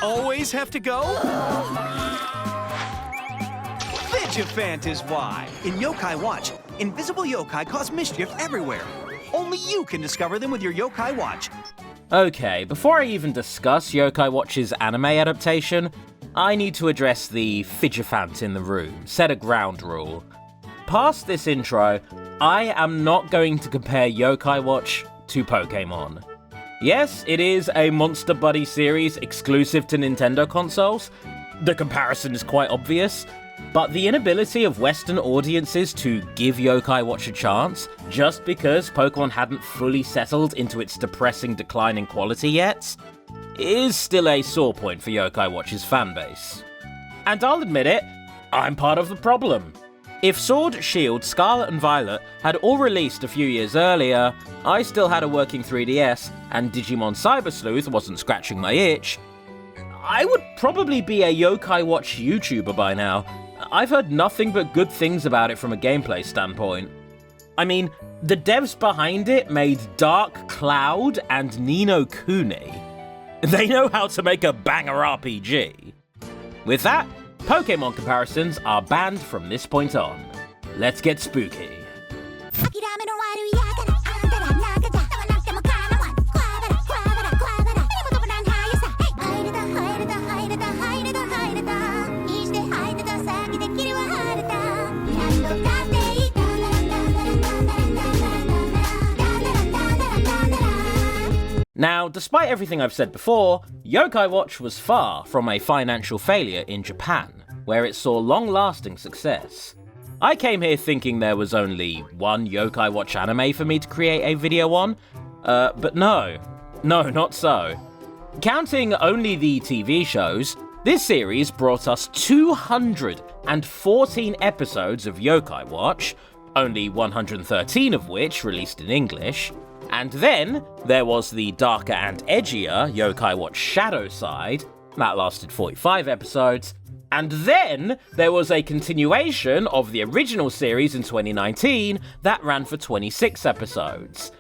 always have to go? Vigifant is why. In Yokai Watch, invisible yokai cause mischief everywhere. Only you can discover them with your Yokai Watch. Okay, before I even discuss Yokai Watch's anime adaptation, I need to address the Vigifant in the room, set a ground rule. Past this intro, I am not going to compare Yokai Watch to Pokémon. Yes, it is a Monster Buddy series exclusive to Nintendo consoles. The comparison is quite obvious, but the inability of Western audiences to give Yokai Watch a chance, just because Pokemon hadn't fully settled into its depressing decline in quality yet, is still a sore point for Yokai Watch's fanbase. And I'll admit it, I'm part of the problem. If Sword, Shield, Scarlet and Violet had all released a few years earlier, I still had a working 3DS, and Digimon Cyber Sleuth wasn't scratching my itch, I would probably be a Yokai Watch YouTuber by now. I've heard nothing but good things about it from a gameplay standpoint. I mean, the devs behind it made Dark Cloud and Ni no Kuni. They know how to make a banger RPG. With that, Pokémon comparisons are banned from this point on. Let's get spooky. Now, despite everything I've said before, Yokai Watch was far from a financial failure in Japan, where it saw long-lasting success. I came here thinking there was only one Yokai Watch anime for me to create a video on, but no, not so. Counting only the TV shows, this series brought us 214 episodes of Yokai Watch, only 113 of which released in English. And then there was the darker and edgier Yokai Watch Shadow Side, that lasted 45 episodes, and then there was a continuation of the original series in 2019 that ran for 26 episodes.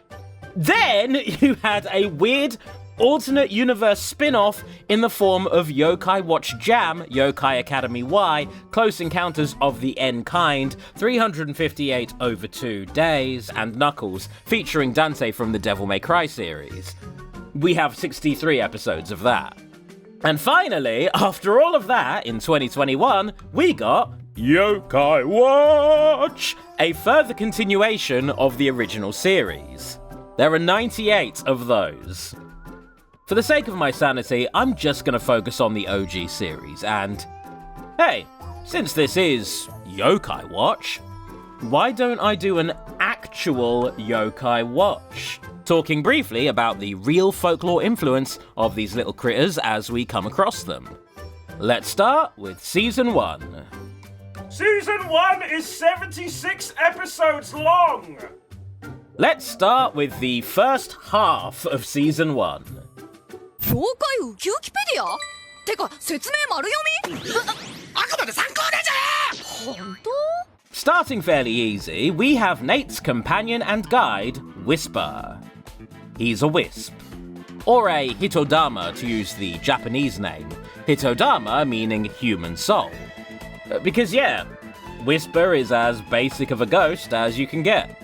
Then you had a weird alternate universe spin-off in the form of Yokai Watch Jam, Yokai Academy Y, Close Encounters of the N-Kind, 358 over 2 days, and Knuckles, featuring Dante from the Devil May Cry series. We have 63 episodes of that. And finally, after all of that, in 2021, we got Yokai Watch, a further continuation of the original series. There are 98 of those. For the sake of my sanity, I'm just going to focus on the OG series, and hey, since this is Yokai Watch, why don't I do an actual Yokai Watch? Talking briefly about the real folklore influence of these little critters as we come across them. Let's start with Season 1. Season 1 is 76 episodes long! Let's start with the first half of Season 1. 妖怪ウキウキペディアてか説明丸読みあくまで参考でじゃ本当 Starting fairly easy, we have Nate's companion and guide, Whisper. He's a wisp. Or a Hitodama to use the Japanese name. Hitodama meaning human soul. Because yeah, Whisper is as basic of a ghost as you can get.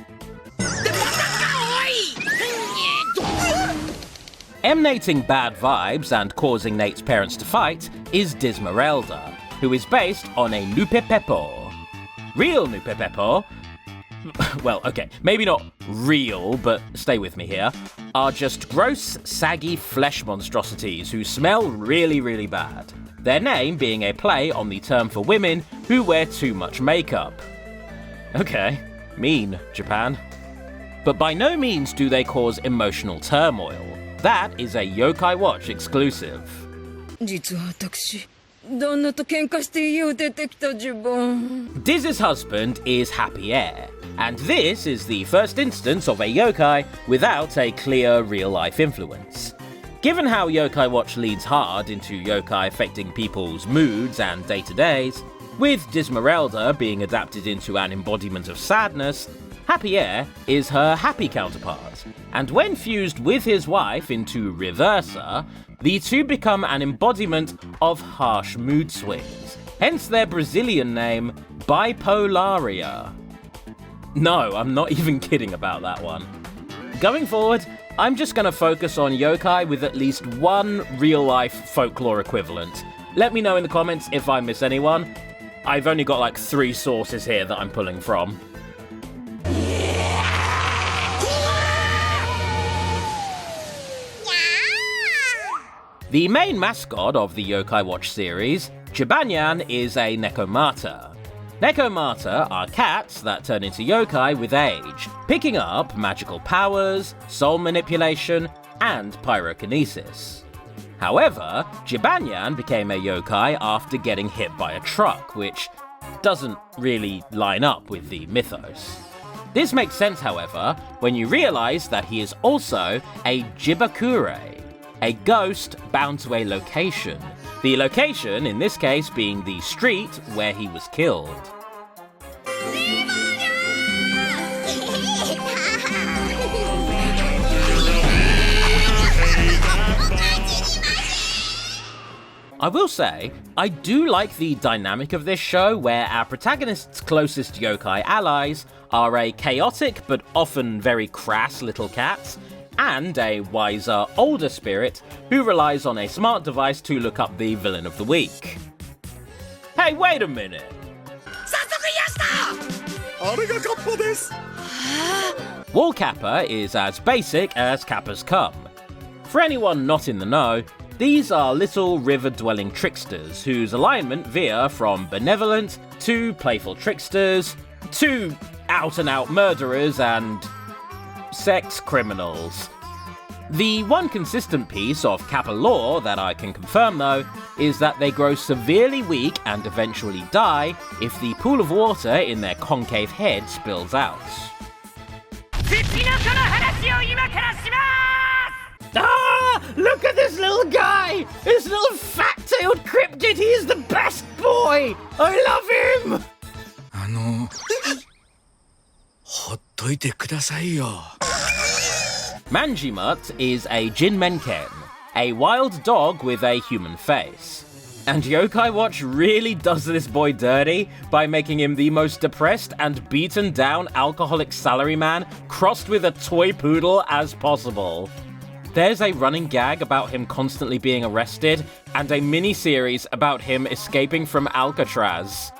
Emanating bad vibes and causing Nate's parents to fight is Dismarelda, who is based on a Nupepepo. Real Nupepepo, well, okay, maybe not real, but stay with me here, are just gross, saggy flesh monstrosities who smell really, really bad. Their name being a play on the term for women who wear too much makeup. Okay, mean, Japan. But by no means do they cause emotional turmoil. That is a Yokai Watch exclusive. 実は私旦那と喧嘩して家を出てきた自分 Diz's husband is Happierre, and this is the first instance of a yokai without a clear real-life influence. Given how Yokai Watch leads hard into yokai affecting people's moods and day-to-days, with Dismarelda being adapted into an embodiment of sadness, Happierre is her happy counterpart, and when fused with his wife into Reversa, the two become an embodiment of harsh mood swings, hence their Brazilian name, Bipolaria. No, I'm not even kidding about that one. Going forward, I'm just going to focus on yokai with at least one real-life folklore equivalent. Let me know in the comments if I miss anyone. I've only got like 3 sources here that I'm pulling from. The main mascot of the Yokai Watch series, Jibanyan, is a Nekomata. Nekomata are cats that turn into yokai with age, picking up magical powers, soul manipulation, and pyrokinesis. However, Jibanyan became a yokai after getting hit by a truck, which doesn't really line up with the mythos. This makes sense, however, when you realise that he is also a Jibakure, a ghost bound to a location. The location, in this case, being the street where he was killed. I will say, I do like the dynamic of this show where our protagonist's closest yokai allies are a chaotic but often very crass little cat, and a wiser, older spirit who relies on a smart device to look up the villain of the week. Hey, wait a minute! Walkappa is as basic as Kappas come. For anyone not in the know, these are little river-dwelling tricksters whose alignment veer from benevolent to playful tricksters to out-and-out murderers and sex criminals. The one consistent piece of Kappa lore that I can confirm, though, is that they grow severely weak and eventually die if the pool of water in their concave head spills out. Ah! Look at this little guy! This little fat-tailed cryptid, he is the best boy! I love him! Manjimutt is a Jinmenken, a wild dog with a human face. And Yokai Watch really does this boy dirty by making him the most depressed and beaten down alcoholic salaryman crossed with a toy poodle as possible. There's a running gag about him constantly being arrested and a mini-series about him escaping from Alcatraz.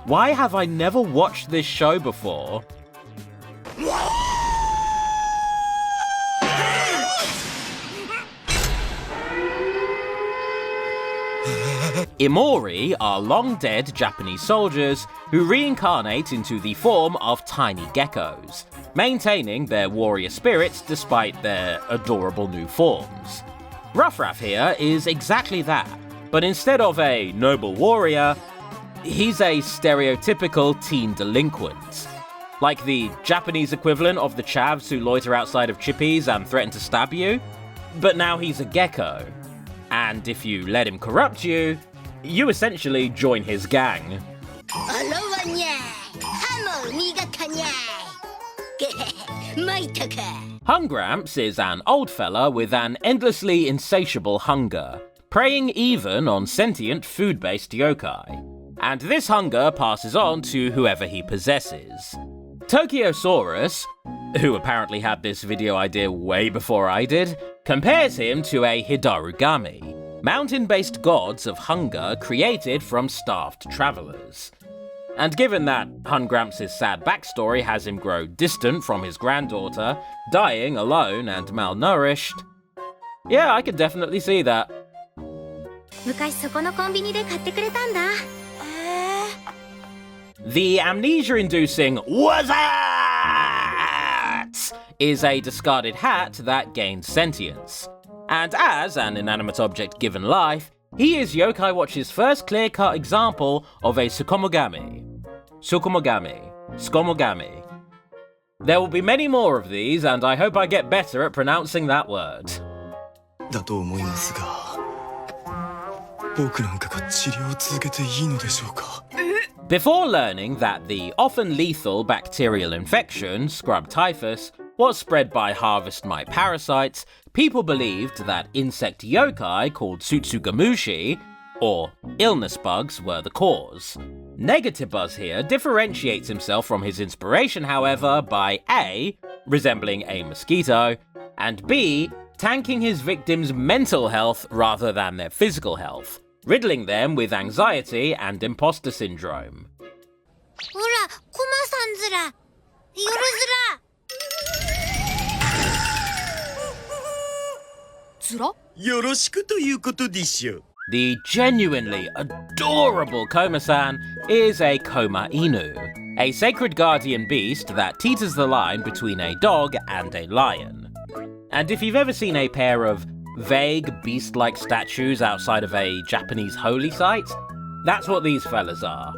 Why have I never watched this show before? Imori are long-dead Japanese soldiers who reincarnate into the form of tiny geckos, maintaining their warrior spirits despite their adorable new forms. Roughraff here is exactly that, but instead of a noble warrior, he's a stereotypical teen delinquent. Like the Japanese equivalent of the chavs who loiter outside of Chippies and threaten to stab you, but now he's a gecko. And if you let him corrupt you, you essentially join his gang. Hungramps is an old fella with an endlessly insatiable hunger, preying even on sentient food-based yokai. And this hunger passes on to whoever he possesses. Tokyosaurus, who apparently had this video idea way before I did, compares him to a Hidarugami, mountain-based gods of hunger created from starved travelers. And given that Hungramps' sad backstory has him grow distant from his granddaughter, dying alone and malnourished, yeah, I could definitely see that. The amnesia-inducing Wazzat is a discarded hat that gains sentience. And as an inanimate object given life, he is Yokai Watch's first clear-cut example of a Sukomogami. Skomogami. There will be many more of these, and I hope I get better at pronouncing that word. Before learning that the often lethal bacterial infection, scrub typhus, was spread by harvest mite parasites, people believed that insect yokai called Tsutsugamushi, or illness bugs, were the cause. Negatibuzz here differentiates himself from his inspiration, however, by A, resembling a mosquito, and B, tanking his victims' mental health rather than their physical health, riddling them with anxiety and imposter syndrome. ほら、コマさんずら、よろずら。ずら？よろしくということでしょ。 The genuinely adorable Komasan is a Koma Inu, a sacred guardian beast that teeters the line between a dog and a lion. And if you've ever seen a pair of vague beast-like statues outside of a Japanese holy site, that's what these fellas are.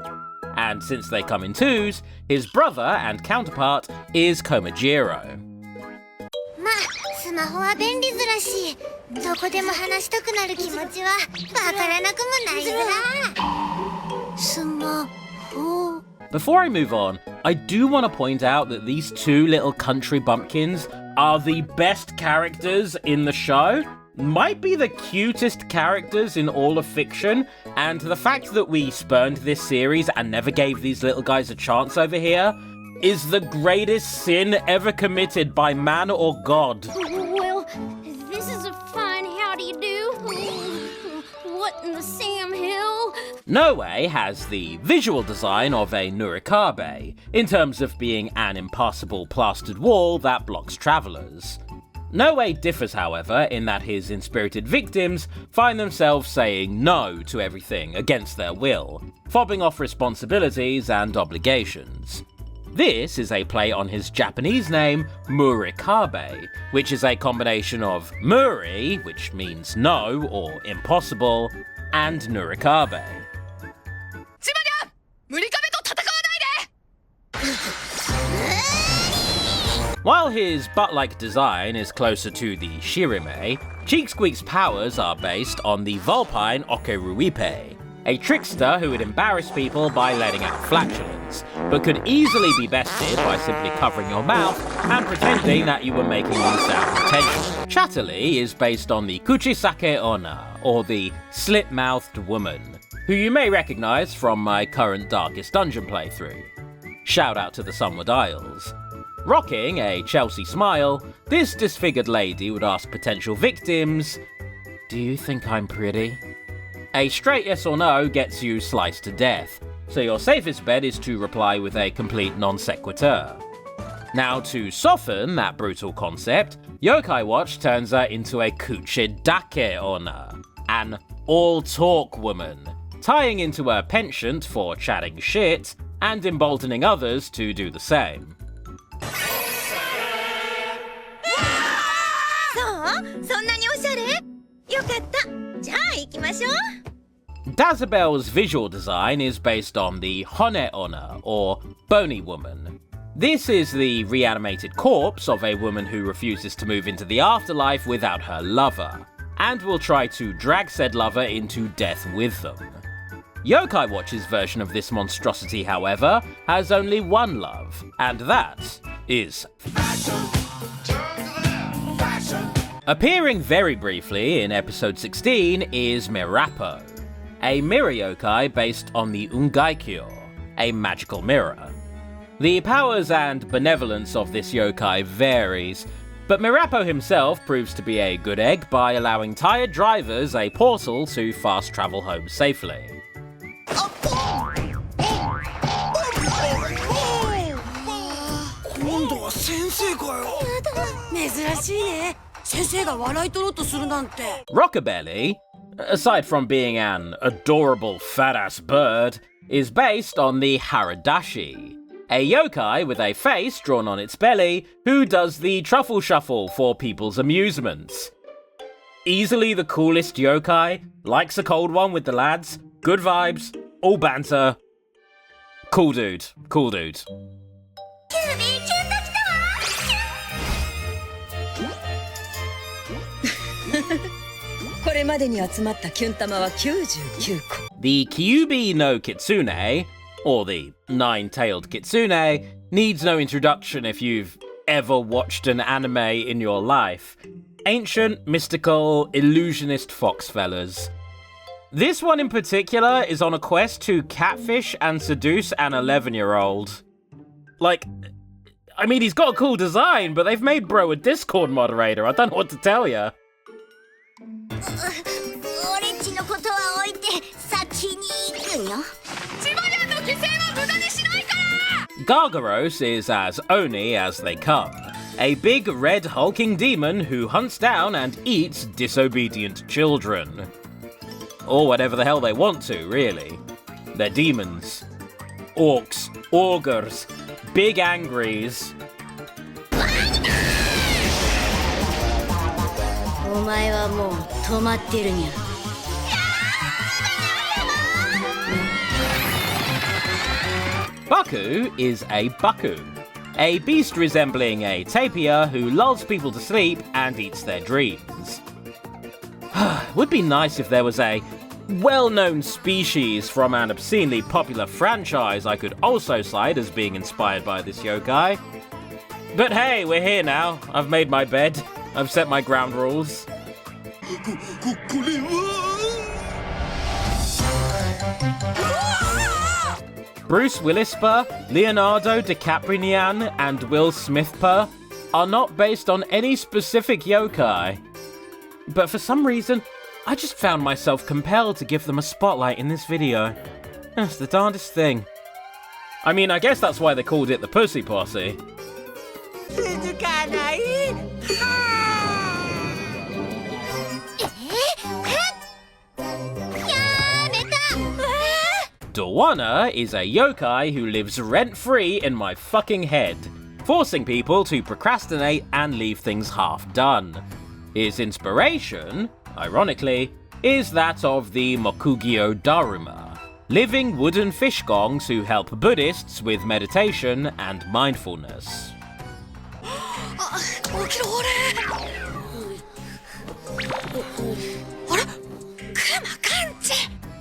And since they come in twos, his brother and counterpart is Komajiro. まあ、スマホは便利ずらし、どこでも話したくなる気持ちはわからなくもないずら。スマホ。 Before I move on, I do want to point out that these two little country bumpkins are the best characters in the show. Might be the cutest characters in all of fiction, and the fact that we spurned this series and never gave these little guys a chance over here is the greatest sin ever committed by man or god. Well, this is a fine howdy-do. What in the Sam Hill? Noway has the visual design of a Nurikabe, in terms of being an impassable plastered wall that blocks travellers. Noway differs, however, in that his inspirited victims find themselves saying no to everything against their will, fobbing off responsibilities and obligations. This is a play on his Japanese name, Murikabe, which is a combination of Muri, which means no or impossible, and Nurikabe. Jibanyan! 無理壁と戦わないで While his butt-like design is closer to the Shirime, Cheeksqueek's powers are based on the vulpine Okeruipe, a trickster who would embarrass people by letting out flatulence, but could easily be bested by simply covering your mouth and pretending that you were making these sounds intentionally. Chatterlie is based on the Kuchisake Onna, or the slit-mouthed woman, who you may recognise from my current Darkest Dungeon playthrough. Shout out to the Sunward Isles. Rocking a Chelsea smile, this disfigured lady would ask potential victims, "Do you think I'm pretty?" A straight yes or no gets you sliced to death, so your safest bet is to reply with a complete non sequitur. Now, to soften that brutal concept, Yokai Watch turns her into a Kuchidake Onna, an all-talk woman, tying into her penchant for chatting shit and emboldening others to do the same. そう？そんなにおしゃれ？よかった。じゃあ行きましょう。 Dazzabel's visual design is based on the Hone Onna, or bony woman. This is the reanimated corpse of a woman who refuses to move into the afterlife without her lover, and will try to drag said lover into death with them. Yokai Watch's version of this monstrosity, however, has only one love, and that is appearing very briefly in episode 16 is Mirapo, a mirror yokai based on the Ungaikyo, a magical mirror. The powers and benevolence of this yokai varies, but Mirapo himself proves to be a good egg by allowing tired drivers a portal to fast travel home safely. 今度は先生かよ。珍しいね先生が笑い取ろうとするなんて Rockabelly, aside from being an adorable fat-ass bird, is based on the Haradashi, a yokai with a face drawn on its belly who does the truffle shuffle for people's amusements. Easily the coolest yokai, likes a cold one with the lads, good vibes, all banter. Cool dude, cool dude. キュービーキュンときたわ。これまでに集まったキュン玉は99個。 The Kyubi no Kitsune, or the nine-tailed kitsune, needs no introduction if you've ever watched an anime in your life. Ancient, mystical, illusionist foxfellas. This one in particular is on a quest to catfish and seduce an 11-year-old. Like, I mean, he's got a cool design, but they've made bro a Discord moderator. I don't know what to tell ya. Gargaros is as Oni as they come. A big red hulking demon who hunts down and eats disobedient children. Or whatever the hell they want to, really. They're demons. Orcs. Ogres. Big angries. Baku is a Baku. A beast resembling a tapir who lulls people to sleep and eats their dreams. Would be nice if there was a well-known species from an obscenely popular franchise I could also cite as being inspired by this yokai. But hey, we're here now. I've made my bed. I've set my ground rules. Bruce Willisper, Leonardo DiCaprio, and Will Smithper are not based on any specific yokai. But for some reason, I just found myself compelled to give them a spotlight in this video. That's the darndest thing. I mean, I guess that's why they called it the Pussy Posse. Dawana is a yokai who lives rent-free in my fucking head, forcing people to procrastinate and leave things half done. His inspiration, ironically, is that of the Mokugyo Daruma, living wooden fish gongs who help Buddhists with meditation and mindfulness.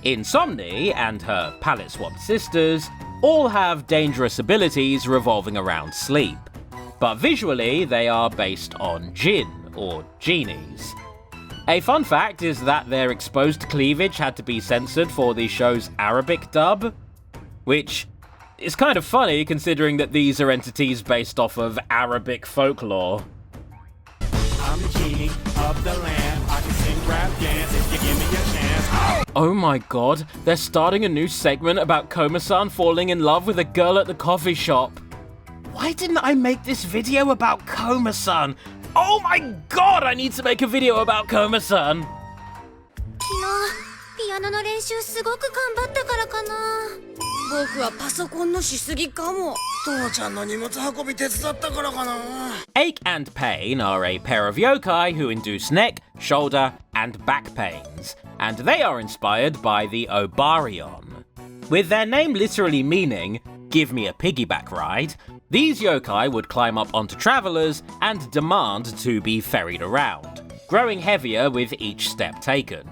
Insomni and her palette-swapped sisters all have dangerous abilities revolving around sleep, but visually they are based on jinn, or genies. A fun fact is that their exposed cleavage had to be censored for the show's Arabic dub, which is kind of funny considering that these are entities based off of Arabic folklore. I'm the king of the land. I can sing rap dance if you give me a chance. Oh my god, they're starting a new segment about Komasan falling in love with a girl at the coffee shop. Why didn't I make this video about Komasan? Oh my god, I need to make a video about Komasan! ピアノの練習すごく頑張ったからかな。僕はパソコンのしすぎかも。父ちゃんの荷物運び手伝ったからかな。Ake and Payn are a pair of yokai who induce neck, shoulder, and back pains, and they are inspired by the Obarion. With their name literally meaning, give me a piggyback ride, these yokai would climb up onto travelers and demand to be ferried around, growing heavier with each step taken.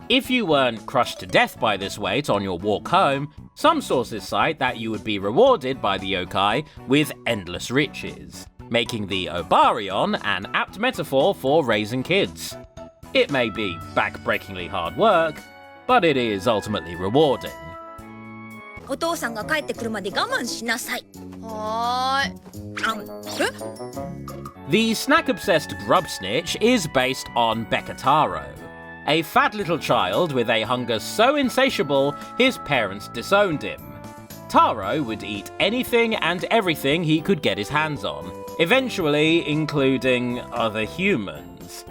If you weren't crushed to death by this weight on your walk home, some sources cite that you would be rewarded by the yokai with endless riches, making the Obarion an apt metaphor for raising kids. It may be back-breakingly hard work, but it is ultimately rewarding. お父さんが帰ってくるまで我慢しなさい。はーい。The snack-obsessed Grubsnitch is based on Bekataro, a fat little child with a hunger so insatiable his parents disowned him. Taro would eat anything and everything he could get his hands on, eventually including other humans.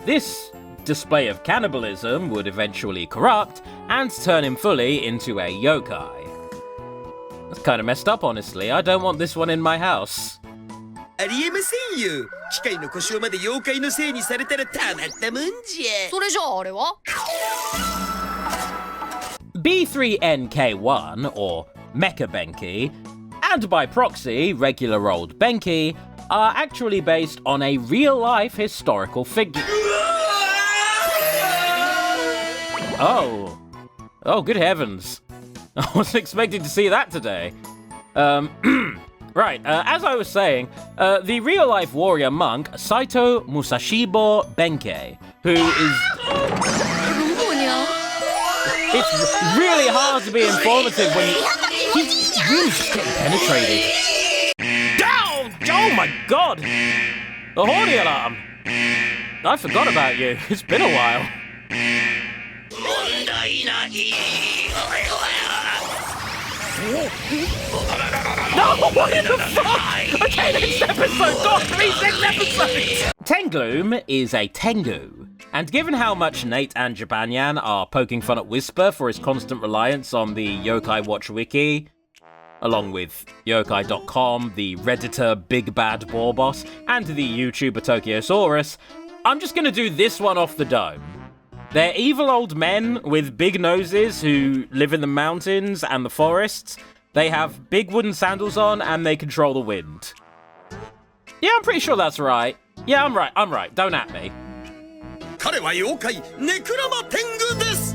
This display of cannibalism would eventually corrupt and turn him fully into a yokai. That's kind of messed up, honestly. I don't want this one in my house. ありえませんよ。機械の故障まで妖怪のせいにされたらたまったもんじゃ。それじゃああれは B3NK1, or Mecha Benki, and by proxy, regular old Benki, are actually based on a real-life historical figure. Oh, good heavens. I wasn't expecting to see that today. Right, as I was saying, the real-life warrior monk Saito Musashibo Benkei, who is... It's really hard to be informative when he's really just getting penetrated. Oh my god! The horny alarm! I forgot about you. It's been a while. No, what in the fuck? Okay, next episode, God, please, next episode! Tengloom is a Tengu, and given how much Nate and Jibanyan are poking fun at Whisper for his constant reliance on the Yokai Watch wiki, along with yokai.com, the Redditor Big Bad Boar Boss, and the YouTuber Tokyosaurus, I'm just gonna do this one off the dome. They're evil old men with big noses who live in the mountains and the forests. They have big wooden sandals on and they control the wind. Yeah, I'm pretty sure that's right. Yeah, I'm right. Don't at me. 彼は妖怪ネクラマ天狗です。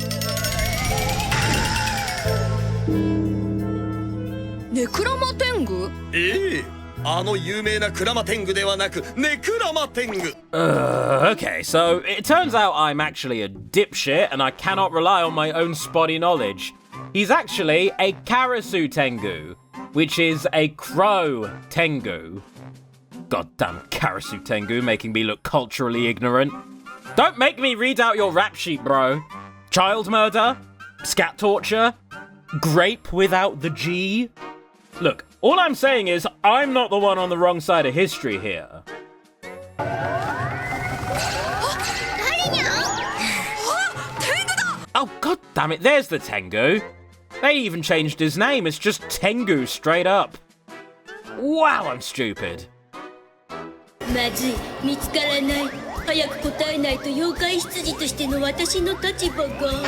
ネクラマ天狗？ええ、あの有名なクラマ天狗ではなくネクラマ天狗。Okay, so it turns out I'm actually a dipshit and I cannot rely on my own spotty knowledge. He's actually a Karasu Tengu, which is a crow Tengu. Goddamn Karasu Tengu making me look culturally ignorant. Don't make me read out your rap sheet, bro. Child murder? Scat torture? Grape without the G? Look, all I'm saying is I'm not the one on the wrong side of history here. Oh, god damn it, there's the Tengu. They even changed his name, it's just Tengu straight up. Wow, I'm stupid. まずい、見つからない。早く答えないと妖怪羊としての私の立場が。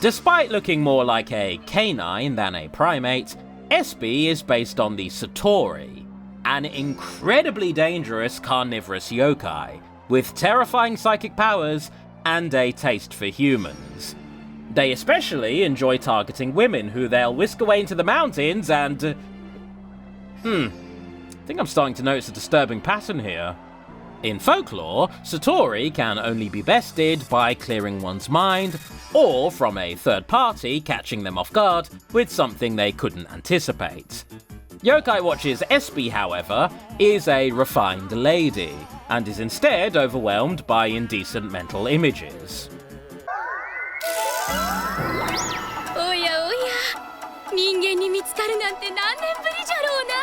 Despite looking more like a canine than a primate, Espy is based on the Soree, an incredibly dangerous carnivorous yokai, with terrifying psychic powers and a taste for humans. They especially enjoy targeting women who they'll whisk away into the mountains and... I think I'm starting to notice a disturbing pattern here. In folklore, Soree can only be bested by clearing one's mind, or from a third party catching them off guard with something they couldn't anticipate. Yokai Watch's Espy, however, is a refined lady, and is instead overwhelmed by indecent mental images. おやおや、人間に見つかるなんて何年ぶりじゃろうな。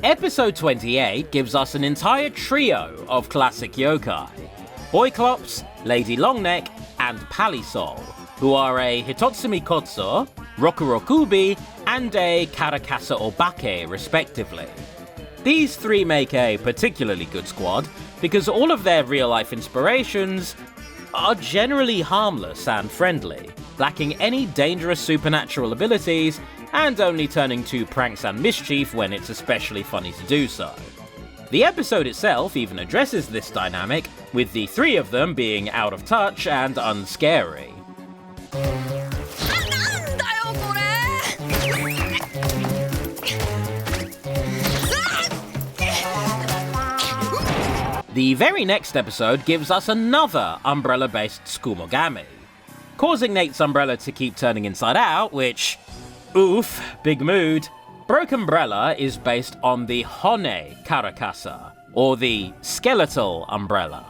Episode 28 gives us an entire trio of classic yokai. Boyclops, Lady Longnek, and Pallysol, who are a Hitotsumi Kotso, Rokurokubi, and a Karakasa Obake, respectively. These three make a particularly good squad because all of their real-life inspirations are generally harmless and friendly, lacking any dangerous supernatural abilities, and only turning to pranks and mischief when it's especially funny to do so. The episode itself even addresses this dynamic, with the three of them being out of touch and unscary. The very next episode gives us another umbrella-based Tsukumogami, causing Nate's umbrella to keep turning inside out, which... oof, big mood. Brokenbrella is based on the Hone Karakasa, or the skeletal umbrella.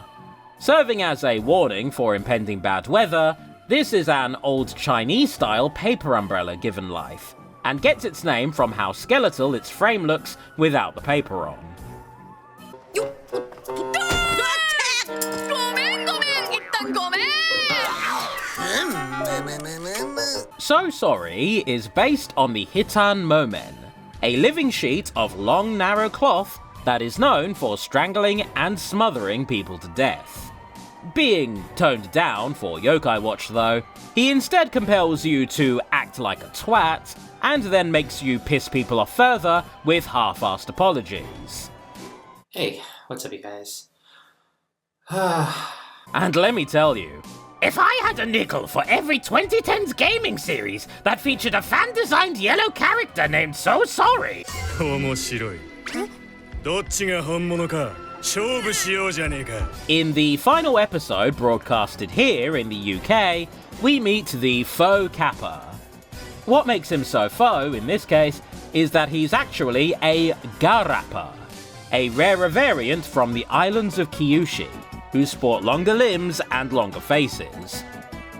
Serving as a warning for impending bad weather, this is an old Chinese-style paper umbrella given life, and gets its name from how skeletal its frame looks without the paper on. So Soree is based on the Hitan Momen, a living sheet of long narrow cloth that is known for strangling and smothering people to death. Being toned down for Yokai Watch though, he instead compels you to act like a twat, and then makes you piss people off further with half-assed apologies. Hey, what's up you guys? And let me tell you, If I had a nickel for every 2010s gaming series that featured a fan-designed yellow character named So Soree. 面白い。どっちが本物か勝負しようじゃねえか。 In the final episode broadcasted here in the UK, we meet the Faux Kappa. What makes him so faux in this case is that he's actually a Gargaros, a rarer variant from the islands of Kyubi, who sport longer limbs and longer faces.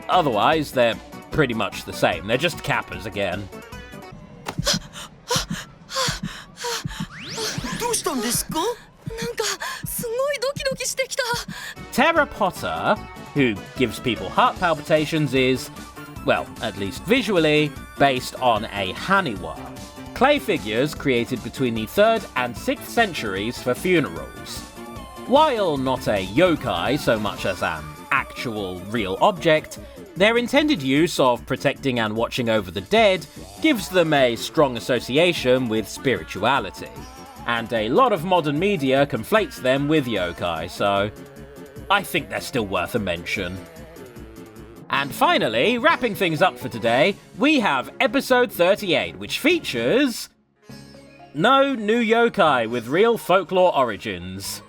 Otherwise, they're pretty much the same. They're just Kappas again. どうしたんですか？なんかすごいドキドキしてきた。 Terra Potter, who gives people heart palpitations, is, well, at least visually, based on a haniwa, clay figures created between the 3rd and 6th centuries for funerals. While not a yokai so much as an actual real object, their intended use of protecting and watching over the dead gives them a strong association with spirituality, and a lot of modern media conflates them with yokai, so I think they're still worth a mention. And finally, wrapping things up for today, we have episode 38, which features no new yokai with real folklore origins.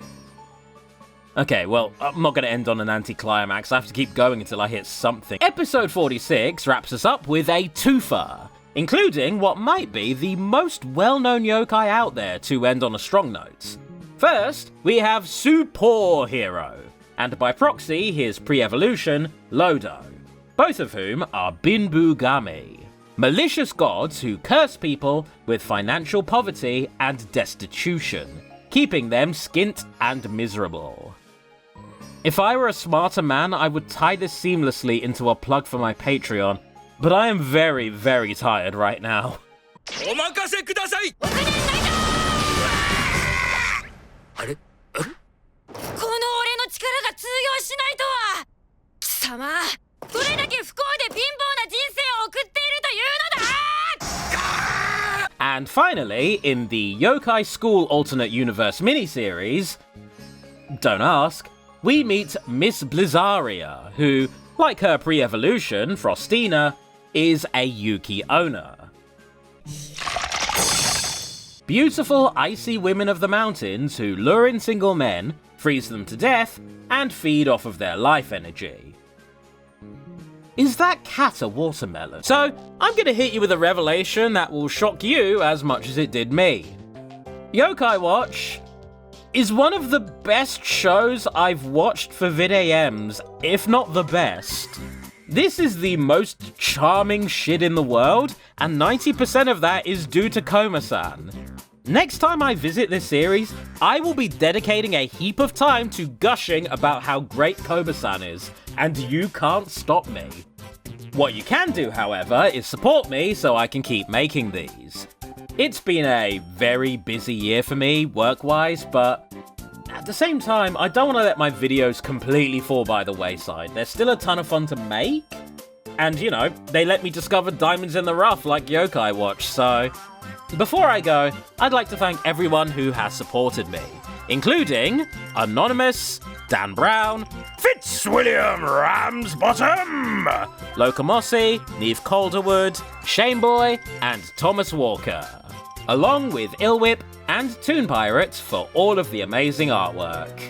Okay, well, I'm not going to end on an anticlimax. I have to keep going until I hit something. Episode 46 wraps us up with a twofer, including what might be the most well-known yokai out there to end on a strong note. First, we have Supoor Hero, and by proxy, his pre-evolution, Lodo, both of whom are Binbugami, malicious gods who curse people with financial poverty and destitution, keeping them skint and miserable. If I were a smarter man, I would tie this seamlessly into a plug for my Patreon, but I am very, very tired right now. お任せください。あれ？この俺の力が通用しないとは。貴様、どれだけ不幸で貧乏な人生を送っているというのだ。 And finally, in the Yokai School Alternate Universe miniseries, don't ask, we meet Miss Blizzaria, who, like her pre-evolution, Frostina, is a Yuki owner. Beautiful, icy women of the mountains who lure in single men, freeze them to death, and feed off of their life energy. Is that cat a watermelon? So, I'm gonna hit you with a revelation that will shock you as much as it did me. Yokai Watch is one of the best shows I've watched for VidAMs, if not the best. This is the most charming shit in the world, and 90% of that is due to Komasan. Next time I visit this series, I will be dedicating a heap of time to gushing about how great Komasan is, and you can't stop me. What you can do, however, is support me so I can keep making these. It's been a very busy year for me, work-wise, but at the same time, I don't want to let my videos completely fall by the wayside. They're still a ton of fun to make, and, you know, they let me discover diamonds in the rough like Yokai Watch, so before I go, I'd like to thank everyone who has supported me, including Anonymous, Dan Brown, Fitzwilliam Ramsbottom, Locomossy, Neve Calderwood, Shaneboy, and Thomas Walker, along with Illwhip and Toon Pirate for all of the amazing artwork.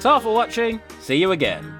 Ta for watching, see you again.